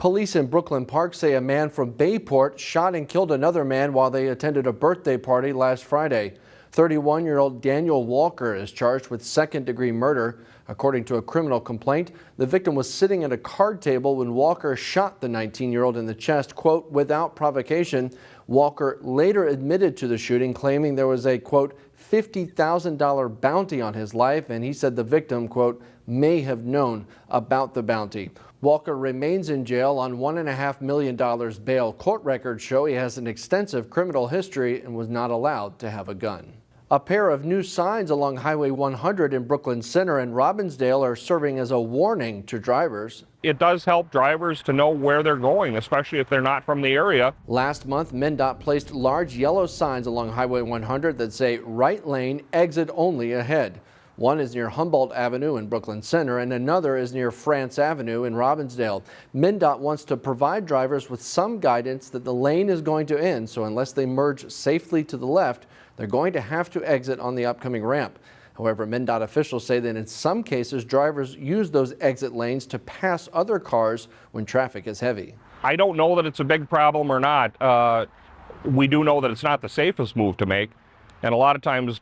Police in Brooklyn Park say a man from Bayport shot and killed another man while they attended a birthday party last Friday. 31-year-old Daniel Walker is charged with second-degree murder. According to a criminal complaint, the victim was sitting at a card table when Walker shot the 19-year-old in the chest, quote, without provocation. Walker later admitted to the shooting, claiming there was a, quote, $50,000 bounty on his life, and he said the victim, quote, may have known about the bounty. Walker remains in jail on $1.5 million bail. Court records show he has an extensive criminal history and was not allowed to have a gun. A pair of new signs along Highway 100 in Brooklyn Center and Robbinsdale are serving as a warning to drivers. It does help drivers to know where they're going, especially if they're not from the area. Last month, MnDOT placed large yellow signs along Highway 100 that say right lane, exit only ahead. One is near Humboldt Avenue in Brooklyn Center and another is near France Avenue in Robbinsdale. MnDOT wants to provide drivers with some guidance that the lane is going to end, so unless they merge safely to the left, they're going to have to exit on the upcoming ramp. However, MnDOT officials say that in some cases, drivers use those exit lanes to pass other cars when traffic is heavy. I don't know that it's a big problem or not. We do know that it's not the safest move to make, and a lot of times,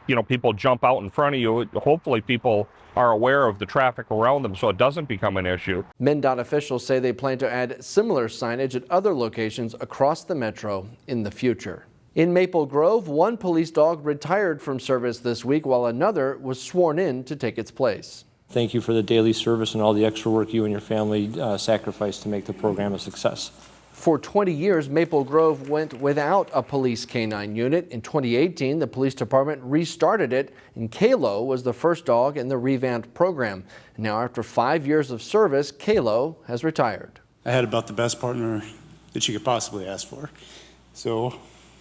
you know, people jump out in front of you. Hopefully people are aware of the traffic around them so it doesn't become an issue. MnDOT officials say they plan to add similar signage at other locations across the metro in the future. In Maple Grove, one police dog retired from service this week while another was sworn in to take its place. Thank you for the daily service and all the extra work you and your family sacrificed to make the program a success. For 20 years, Maple Grove went without a police canine unit. In 2018, the police department restarted it, and Kalo was the first dog in the revamped program. Now, after 5 years of service, Kalo has retired. I had about the best partner that you could possibly ask for. So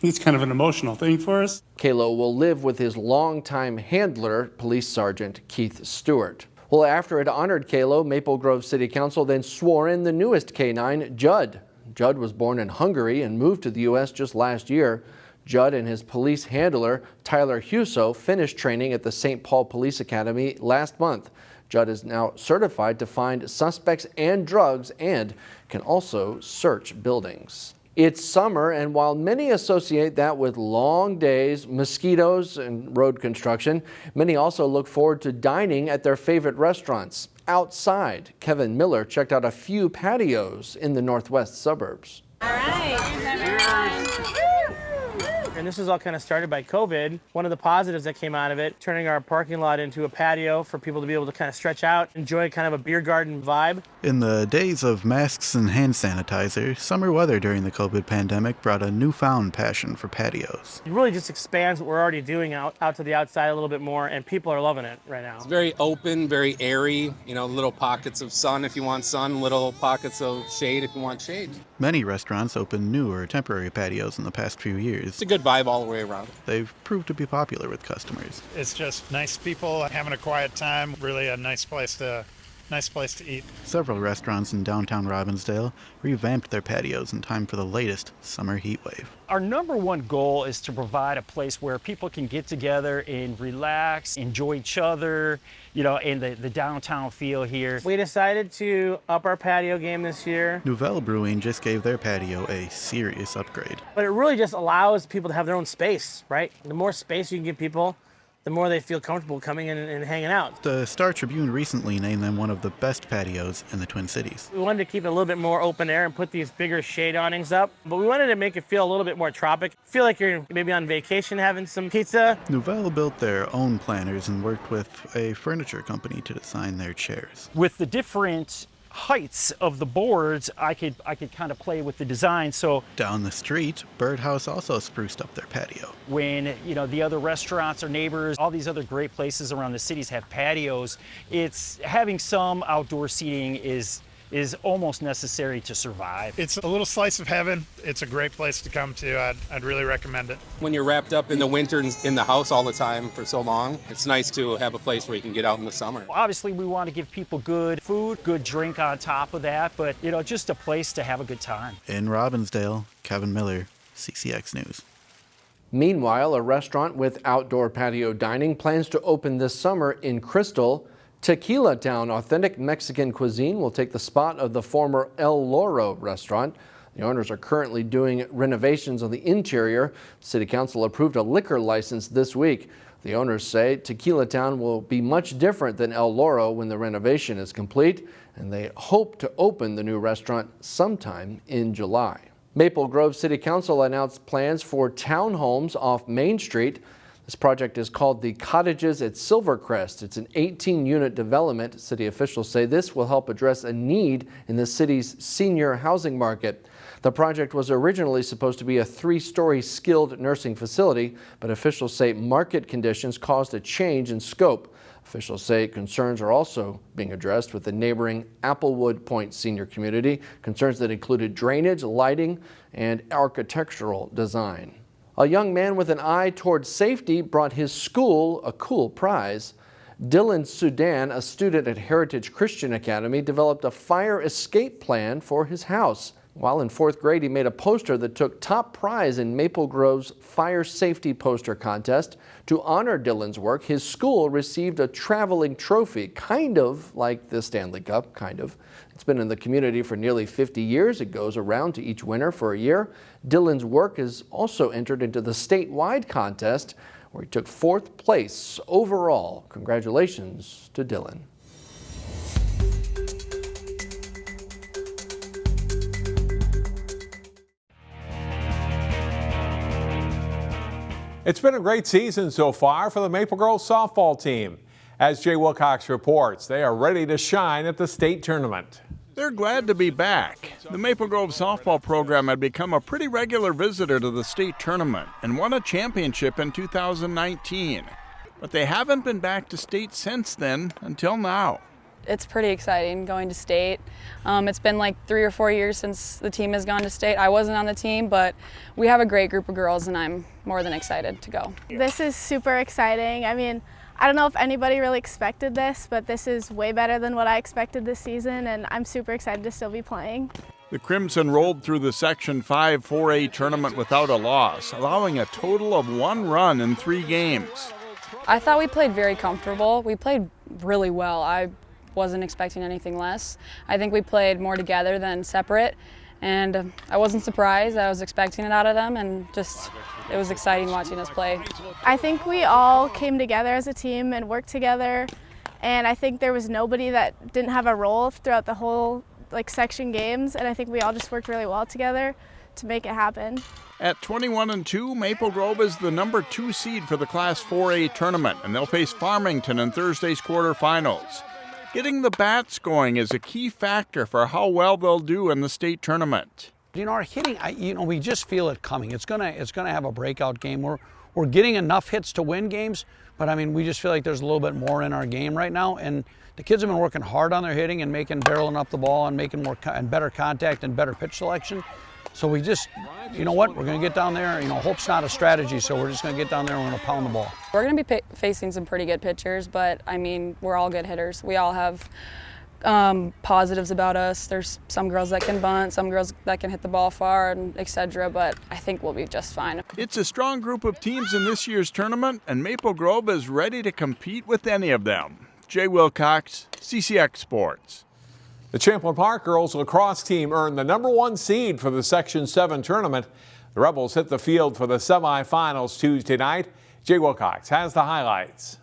it's kind of an emotional thing for us. Kalo will live with his longtime handler, Police Sergeant Keith Stewart. Well, after it honored Kalo, Maple Grove City Council then swore in the newest canine, Judd. Judd was born in Hungary and moved to the U.S. just last year. Judd and his police handler, Tyler Huso, finished training at the St. Paul Police Academy last month. Judd is now certified to find suspects and drugs and can also search buildings. It's summer, and while many associate that with long days, mosquitoes, and road construction, many also look forward to dining at their favorite restaurants. Outside, Kevin Miller checked out a few patios in the northwest suburbs. All right. And this was all kind of started by COVID. One of the positives that came out of it, turning our parking lot into a patio for people to be able to kind of stretch out, enjoy kind of a beer garden vibe. In the days of masks and hand sanitizer, summer weather during the COVID pandemic brought a newfound passion for patios. It really just expands what we're already doing out to the outside a little bit more, and people are loving it right now. It's very open, very airy, you know, little pockets of sun if you want sun, little pockets of shade if you want shade. Many restaurants opened new or temporary patios in the past few years. It's a good vibe all the way around. They've proved to be popular with customers. It's just nice people having a quiet time, really a nice place to eat. Several restaurants in downtown Robbinsdale revamped their patios in time for the latest summer heat wave. Our number one goal is to provide a place where people can get together and relax, enjoy each other, you know, and the downtown feel here. We decided to up our patio game this year. Nouvelle Brewing just gave their patio a serious upgrade. But it really just allows people to have their own space, right? The more space you can give people, the more they feel comfortable coming in and hanging out. The Star Tribune recently named them one of the best patios in the Twin Cities. We wanted to keep it a little bit more open air and put these bigger shade awnings up, but we wanted to make it feel a little bit more tropic. Feel like you're maybe on vacation having some pizza. Nouvelle built their own planners and worked with a furniture company to design their chairs. With the different heights of the boards, I could kind of play with the design. So down the street, Birdhouse also spruced up their patio. When, you know, the other restaurants or neighbors, all these other great places around the cities have patios, it's having some outdoor seating is almost necessary to survive. It's a little slice of heaven. It's a great place to come to. I'd really recommend it. When you're wrapped up in the winter in the house all the time for so long, it's nice to have a place where you can get out in the summer. Obviously, we want to give people good food, good drink on top of that, but, you know, just a place to have a good time. In Robbinsdale, Kevin Miller, CCX News. Meanwhile, a restaurant with outdoor patio dining plans to open this summer in Crystal. Tequila Town authentic Mexican cuisine will take the spot of the former El Loro restaurant. The owners are currently doing renovations on the interior. City Council approved a liquor license this week. The owners say Tequila Town will be much different than El Loro when the renovation is complete, and they hope to open the new restaurant sometime in July. Maple Grove City Council announced plans for townhomes off Main Street. This project is called the Cottages at Silvercrest. It's an 18-unit development. City officials say this will help address a need in the city's senior housing market. The project was originally supposed to be a 3-story skilled nursing facility, but officials say market conditions caused a change in scope. Officials say concerns are also being addressed with the neighboring Applewood Point senior community, concerns that included drainage, lighting, and architectural design. A young man with an eye towards safety brought his school a cool prize. Dylan Sudan, a student at Heritage Christian Academy, developed a fire escape plan for his house. While in 4th grade, he made a poster that took top prize in Maple Grove's fire safety poster contest. To honor Dylan's work, his school received a traveling trophy, kind of like the Stanley Cup, kind of. It's been in the community for nearly 50 years. It goes around to each winner for a year. Dylan's work is also entered into the statewide contest, where he took 4th place overall. Congratulations to Dylan. It's been a great season so far for the Maple Grove softball team. As Jay Wilcox reports, they are ready to shine at the state tournament. They're glad to be back. The Maple Grove softball program had become a pretty regular visitor to the state tournament and won a championship in 2019. But they haven't been back to state since then until now. It's pretty exciting going to state. It's been like 3 or 4 years since the team has gone to state. I wasn't on the team, but we have a great group of girls and I'm more than excited to go. This is super exciting. I mean, I don't know if anybody really expected this, but this is way better than what I expected this season, and I'm super excited to still be playing. The Crimson rolled through the Section 5 4A tournament without a loss, allowing a total of 1 run in 3 games. I thought we played very comfortable. We played really well. I wasn't expecting anything less. I think we played more together than separate, and I wasn't surprised. I was expecting it out of them, and just it was exciting watching us play. I think we all came together as a team and worked together, and I think there was nobody that didn't have a role throughout the whole section games, and I think we all just worked really well together to make it happen. At 21-2, Maple Grove is the number 2 seed for the Class 4A tournament, and they'll face Farmington in Thursday's quarterfinals. Getting the bats going is a key factor for how well they'll do in the state tournament. You know, our hitting, we just feel it coming. It's gonna have a breakout game. We're getting enough hits to win games, but I mean, we just feel like there's a little bit more in our game right now. And the kids have been working hard on their hitting and barreling up the ball and making more and better contact and better pitch selection. So we just, you know what, we're going to get down there. Hope's not a strategy, so we're just going to get down there and we're going to pound the ball. We're going to be facing some pretty good pitchers, but I mean, we're all good hitters. We all have positives about us. There's some girls that can bunt, some girls that can hit the ball far, and etc. But I think we'll be just fine. It's a strong group of teams in this year's tournament, and Maple Grove is ready to compete with any of them. Jay Wilcox, CCX Sports. The Champlin Park girls lacrosse team earned the number 1 seed for the Section 7 tournament. The Rebels hit the field for the semifinals Tuesday night. Jay Wilcox has the highlights.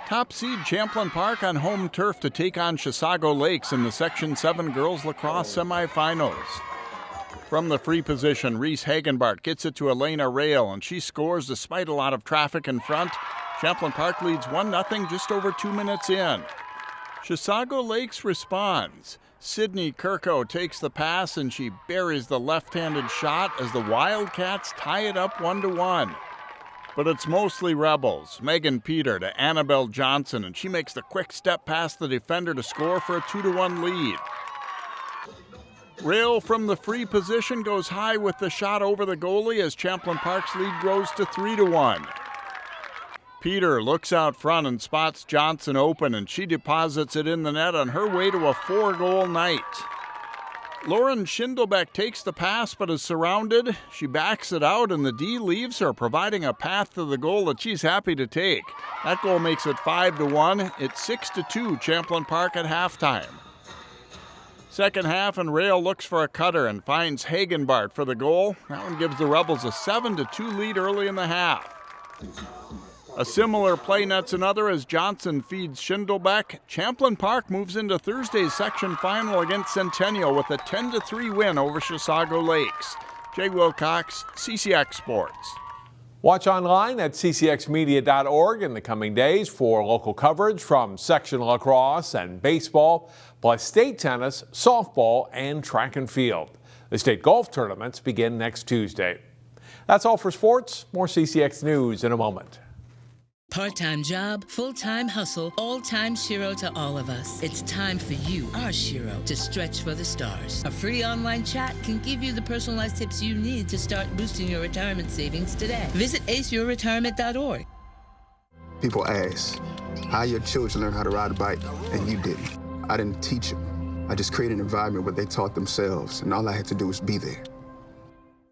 Top seed Champlin Park on home turf to take on Chisago Lakes in the Section 7 girls lacrosse semifinals. From the free position, Reese Hagenbart gets it to Elena Rail, and she scores despite a lot of traffic in front. Champlin Park leads 1-0 just over 2 minutes in. Chisago Lakes responds. Sydney Kirko takes the pass and she buries the left-handed shot as the Wildcats tie it up 1-1. But it's mostly Rebels. Megan Peter to Annabelle Johnson, and she makes the quick step past the defender to score for a 2-1 lead. Rail from the free position goes high with the shot over the goalie as Champlin Park's lead grows to 3-1. Peter looks out front and spots Johnson open, and she deposits it in the net on her way to a 4-goal night. Lauren Schindelbeck takes the pass but is surrounded. She backs it out and the D leaves her, providing a path to the goal that she's happy to take. That goal makes it 5-1. It's 6-2 Champlin Park at halftime. Second half, and Rail looks for a cutter and finds Hagenbart for the goal. That one gives the Rebels a 7-2 lead early in the half. A similar play nets another as Johnson feeds Schindelbeck. Champlin Park moves into Thursday's section final against Centennial with a 10-3 win over Chisago Lakes. Jay Wilcox, CCX Sports. Watch online at ccxmedia.org in the coming days for local coverage from section lacrosse and baseball, plus state tennis, softball, and track and field. The state golf tournaments begin next Tuesday. That's all for sports. More CCX News in a moment. Part-time job, full-time hustle, all-time Shiro to all of us. It's time for you, our Shiro, to stretch for the stars. A free online chat can give you the personalized tips you need to start boosting your retirement savings today. Visit aceyourretirement.org. People ask, how your children learn how to ride a bike, and you didn't. I didn't teach them. I just created an environment where they taught themselves, and all I had to do was be there.